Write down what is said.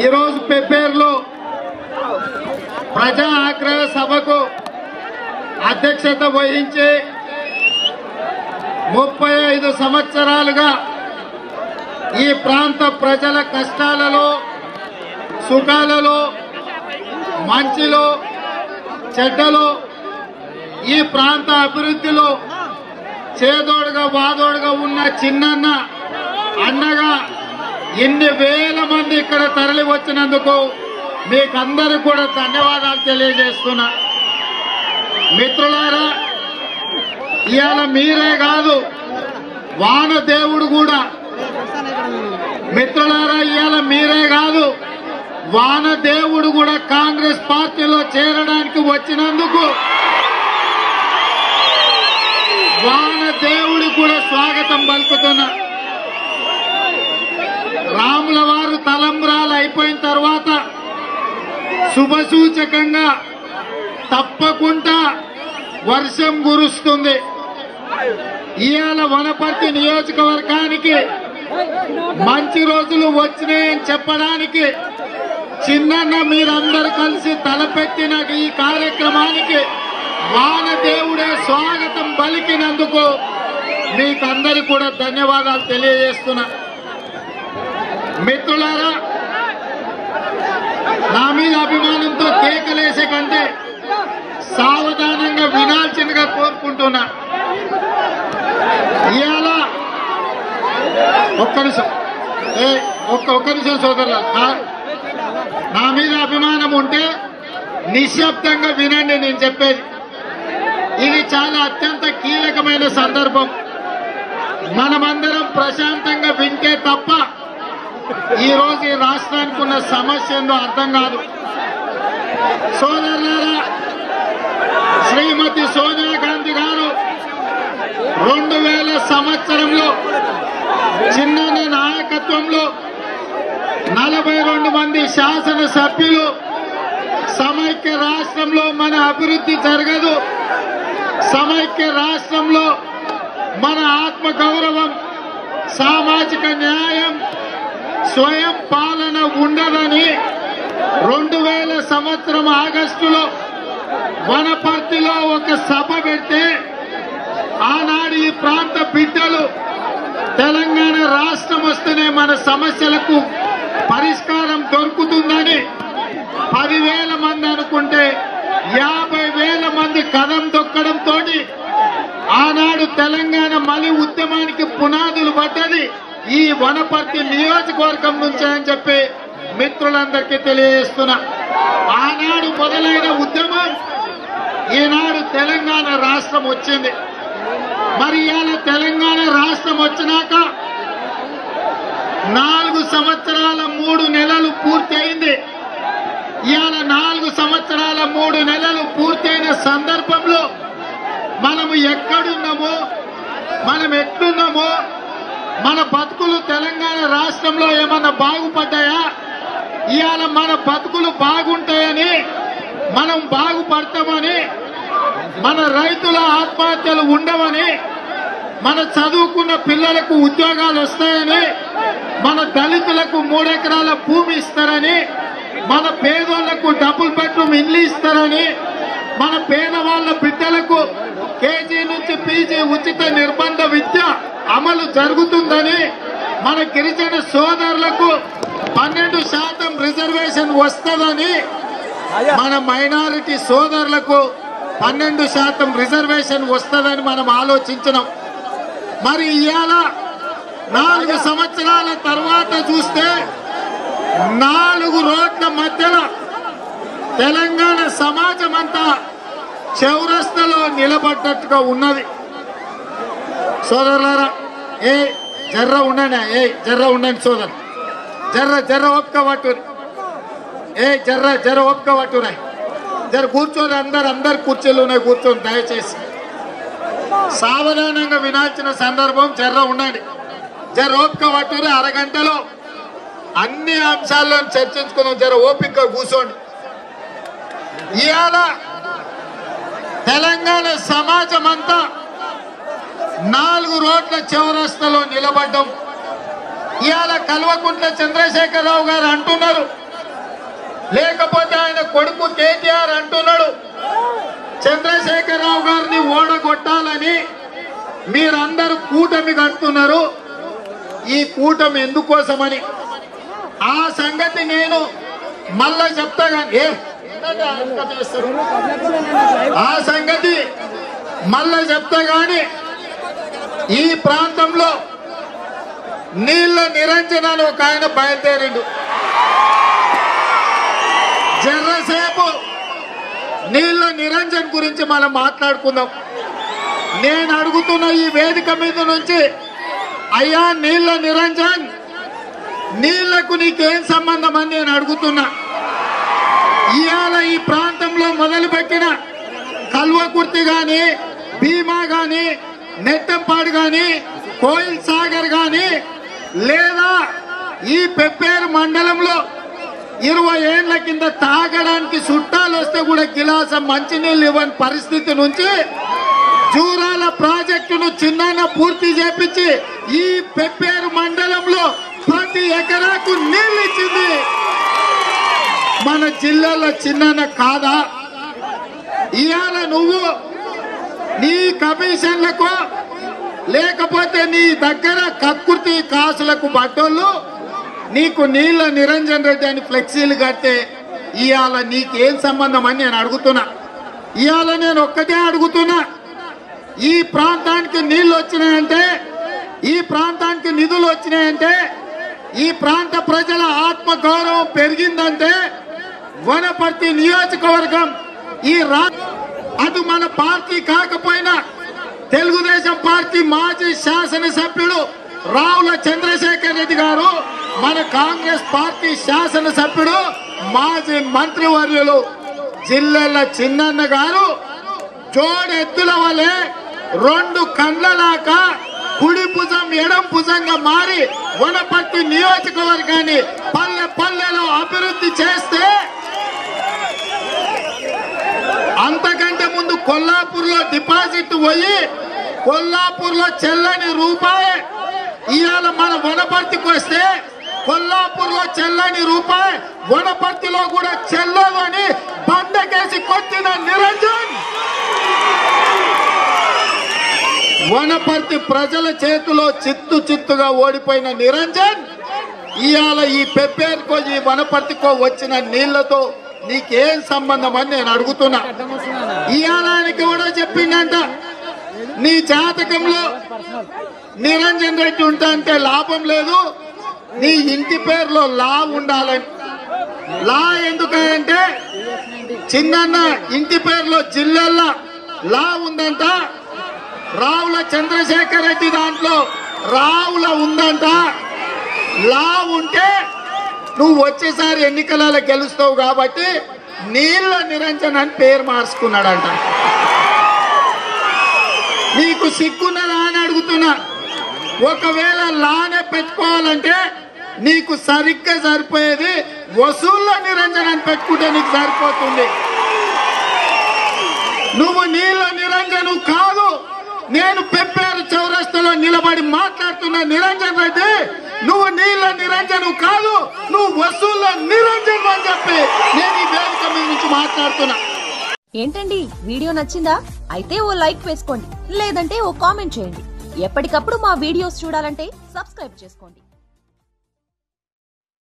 ఈరోజు పెబ్బేరులో ప్రజా ఆగ్రహ సభకు అధ్యక్షత వహించి 35 సంవత్సరాలుగా ఈ ప్రాంత ప్రజల కష్టాలలో సుఖాలలో మంచిలో చెడ్డలో ఈ ప్రాంత అభివృద్ధిలో చేదోడుగా వాదోడుగా ఉన్న చిన్నన్న అన్నగా ఇన్ని వేల మంది ఇక్కడ తరలి వచ్చినందుకు మీకందరికీ కూడా ధన్యవాదాలు తెలియజేస్తున్నా. మిత్రులారా, ఇవాళ మీరే కాదు వానదేవుడు కూడా, మిత్రులారా ఇవాళ మీరే కాదు వానదేవుడు కూడా కాంగ్రెస్ పార్టీలో చేరడానికి వచ్చినందుకు వానదేవుడు కూడా స్వాగతం పలుకుతున్నా. రాముల వారు తలంబ్రాలు అయిపోయిన తర్వాత శుభసూచకంగా తప్పకుండా వర్షం కురుస్తుంది. ఇవాళ వనపర్తి నియోజకవర్గానికి మంచి రోజులు వచ్చినాయని చెప్పడానికి చిన్నన్న మీరందరూ కలిసి తలపెట్టిన ఈ కార్యక్రమానికి వానదేవుడే స్వాగతం పలికినందుకు మీకందరికీ కూడా ధన్యవాదాలు తెలియజేస్తున్నా. మిత్రులారా, నా మీద అభిమానంతో కేకలేసే కంటే సావధానంగా వినాల్సిందిగా కోరుకుంటున్నా. ఇవాళ ఒక్క నిమిషం సోదరుల, నా మీద అభిమానం ఉంటే నిశ్శబ్దంగా వినండి నేను చెప్పేది. ఇది చాలా అత్యంత కీలకమైన సందర్భం. మనమందరం ప్రశాంతంగా వింటే తప్ప ఈ రోజు ఈ రాష్ట్రానికి ఉన్న సమస్య ఏందో అర్థం కాదు. సోదరులారా, శ్రీమతి సోనియా గాంధీ గారు 2000 సంవత్సరంలో చిన్నన్న నాయకత్వంలో 42 మంది శాసనసభ్యులు సమైక్య రాష్ట్రంలో మన అభివృద్ధి జరగదు, సమైక్య రాష్ట్రంలో మన ఆత్మగౌరవం, సామాజిక న్యాయం, స్వయం పాలన ఉండదని 2000 సంవత్సరం ఆగస్టులో వనపర్తిలో ఒక సభ పెడితే ఆనాడు ఈ ప్రాంత బిడ్డలు తెలంగాణ రాష్ట్రం వస్తేనే మన సమస్యలకు పరిష్కారం దొరుకుతుందని 10,000 మంది అనుకుంటే 50,000 మంది కదం తొక్కడంతో ఆనాడు తెలంగాణ మలి ఉద్యమానికి పునాదులు పడ్డది ఈ వనపర్తి నియోజకవర్గం నుంచే అని చెప్పి మిత్రులందరికీ తెలియజేస్తున్నా. ఆనాడు మొదలైన ఉద్యమం ఈనాడు తెలంగాణ రాష్ట్రం వచ్చింది. మరి ఇవాళ తెలంగాణ రాష్ట్రం వచ్చినాక 4 సంవత్సరాల 3 నెలలు పూర్తి అయింది. ఇవాళ 4 సంవత్సరాల 3 నెలలు పూర్తయిన సందర్భంలో మనము ఎక్కడున్నామో, మనం ఎట్లున్నామో, మన బతుకులు తెలంగాణ రాష్ట్రంలో ఏమన్నా బాగుపడ్డాయా, ఇవాళ మన బతుకులు బాగుంటాయని, మనం బాగుపడతామని, మన రైతుల ఆత్మహత్యలు ఉండవని, మన చదువుకున్న పిల్లలకు ఉద్యోగాలు వస్తాయని, మన దళితులకు 3 ఎకరాల భూమి ఇస్తారని, మన పేదోళ్లకు డబుల్ బెడ్రూమ్ ఇల్లు ఇస్తారని, మన పేదవాళ్ల బిడ్డలకు కేజీ నుంచి పీజీ ఉచిత నిర్బంధ విద్య అమలు జరుగుతుందని, మన గిరిజన సోదరులకు 12% రిజర్వేషన్ వస్తుందని, మన మైనారిటీ సోదరులకు 12% రిజర్వేషన్ వస్తుందని మనం ఆలోచించినాం. మరి ఇవాళ 4 సంవత్సరాల తర్వాత చూస్తే 4 రోడ్ల మధ్యలో తెలంగాణ సమాజం అంతా చౌరస్తలో నిలబడ్డట్టుగా ఉన్నది. సోదరులారా, జర్ర ఉండండి, జర్ర ఉండండి సోదరు, జర్ర ఓపిక పట్టుని, జర్ర ఓపిక పట్టున్నాయి, జర కూర్చొని అందరు కుర్చీలు ఉన్నాయి, కూర్చొని దయచేసి సావధానంగా వినాల్సిన సందర్భం. జర్ర ఉండండి, జర ఓపిక పట్టుని, అరగంటలో అన్ని అంశాలను చర్చించుకుందాం. జర ఓపిక కూర్చోండి. ఇవాళ తెలంగాణ సమాజం అంతా 4 రోడ్ల చౌరస్తాలో నిలబడ్డం. ఇవాళ కల్వకుంట్ల చంద్రశేఖరరావు గారు అంటున్నారు, లేకపోతే ఆయన కొడుకు కేటీఆర్ అంటున్నాడు, చంద్రశేఖరరావు గారిని ఓడగొట్టాలని మీరందరూ కూటమి కడుతున్నారు. ఈ కూటమి ఎందుకోసమని ఆ సంగతి నేను మళ్ళా చెప్తా కానీ ఆ సంగతి మళ్ళా చెప్తా గాని ఈ ప్రాంతంలో నీళ్ళ నిరంజన్ అని ఒక ఆయన బయలుదేరిండు. జర్రసేపు నీళ్ళ నిరంజన్ గురించి మనం మాట్లాడుకుందాం. నేను అడుగుతున్న ఈ వేదిక మీద నుంచి, అయ్యా నీళ్ళ నిరంజన్, నీళ్లకు నీకేం సంబంధం అని నేను అడుగుతున్నా. ఇవాళ ఈ ప్రాంతంలో మొదలుపెట్టిన కల్వకుర్తి గాని, భీమా గాని, నెట్టంపాడు గాని, కోయిల్ సాగర్ గాని, లేదా ఈ పెప్పేరు మండలంలో 20 ఏళ్ల కింద తాగడానికి చుట్టాలు వస్తే కూడా గిలాసం మంచినీళ్ళు ఇవ్వని పరిస్థితి నుంచి జూరాల ప్రాజెక్టును చిన్న పూర్తి చేపించి ఈ పెప్పేరు మండలంలో ప్రతి ఎకరాకు నీళ్లు ఇచ్చింది మన జిల్లాలో చిన్న కాదా? ఇవాళ నువ్వు నీ కమిషన్లకు లేకపోతే నీ దగ్గర కక్కుర్తి కాసులకు బట్టోళ్ళు నీకు నీళ్ళ నిరంజన్ రెడ్డి అని ఫ్లెక్సీలు కడితే ఇవాళ నీకేం సంబంధం అని నేను అడుగుతున్నా. ఇవాళ నేను ఒక్కటే అడుగుతున్నా, ఈ ప్రాంతానికి నీళ్లు వచ్చినాయంటే, ఈ ప్రాంతానికి నిధులు వచ్చినాయంటే, ఈ ప్రాంత ప్రజల ఆత్మగౌరవం పెరిగిందంటే వనపర్తి నియోజకవర్గం ఈ అటు మన పార్టీ కాకపోయినా తెలుగుదేశం పార్టీ మాజీ శాసనసభ్యుడు రావుల చంద్రశేఖర్ రెడ్డి గారు, మన కాంగ్రెస్ పార్టీ శాసనసభ్యుడు మాజీ మంత్రివర్యులు జిల్లాల చిన్నన్న గారు జోడెత్తుల వలె 2 కండ్లలాక కుడి భుజం ఎడం భుజంగా మారి వనపర్తి నియోజకవర్గాన్ని పల్లె పల్లెలో అభివృద్ధి చేస్తే, అంతకంటే ముందు కొల్లాపూర్లో డిపాజిట్ పోయి కొల్లాపూర్లో చెల్లని రూపాయి ఇవాళ మన వనపర్తికి వస్తే కొల్లాపూర్లో చెల్లని రూపాయి వనపర్తిలో కూడా చెల్లదు అని బండకేసి కొట్టిన నిరంజన్, వనపర్తి ప్రజల చేతిలో చిత్తుగా ఓడిపోయిన నిరంజన్ ఇవాళ ఈ పెప్పేరుకో ఈ వనపర్తికో వచ్చిన నీళ్లతో నీకేం సంబంధం అని నేను అడుగుతున్నా. ఇవాళ ఆయనకి కూడా చెప్పిందంట, నీ జాతకంలో నిరంజన్ రెడ్డి ఉంటా అంటే లాభం లేదు, నీ ఇంటి పేరులో లా ఉండాలని. లా ఎందుకంటే చిన్న ఇంటి పేరులో జిల్లాల్లో లా ఉందంట, రావుల చంద్రశేఖర్ రెడ్డి దాంట్లో రావుల ఉందంట. లా ఉంటే నువ్వు వచ్చేసారి ఎన్నికలలో గెలుస్తావు కాబట్టి నీళ్ళ నిరంజన్ అని పేరు మార్చుకున్నాడంట. నీకు సిగ్గున్నదా అని అడుగుతున్నా. ఒకవేళ లానే పెట్టుకోవాలంటే నీకు సరిగ్గా సరిపోయేది వసూళ్ళ నిరంజన్ అని పెట్టుకుంటే నీకు సరిపోతుంది. నువ్వు నీళ్ళ నిరంజను కాదు. నేను పెప్పేరు చౌరస్తాలో నిలబడి మాట్లాడుతున్న నిరంజన్ రెడ్డి, నువ్వు నీళ్ళ నిరంజను కాదు, నువ్వు వసూళ్ళ నిరంజన్ అని చెప్పి నేను ఈ వేదిక మీద నుంచి మాట్లాడుతున్నా. ఏంటండి, వీడియో నచ్చిందా? అయితే ఓ లైక్ వేసుకోండి, లేదంటే ఓ కామెంట్ చేయండి. ఎప్పటికప్పుడు మా వీడియోస్ చూడాలంటే సబ్స్క్రైబ్ చేసుకోండి.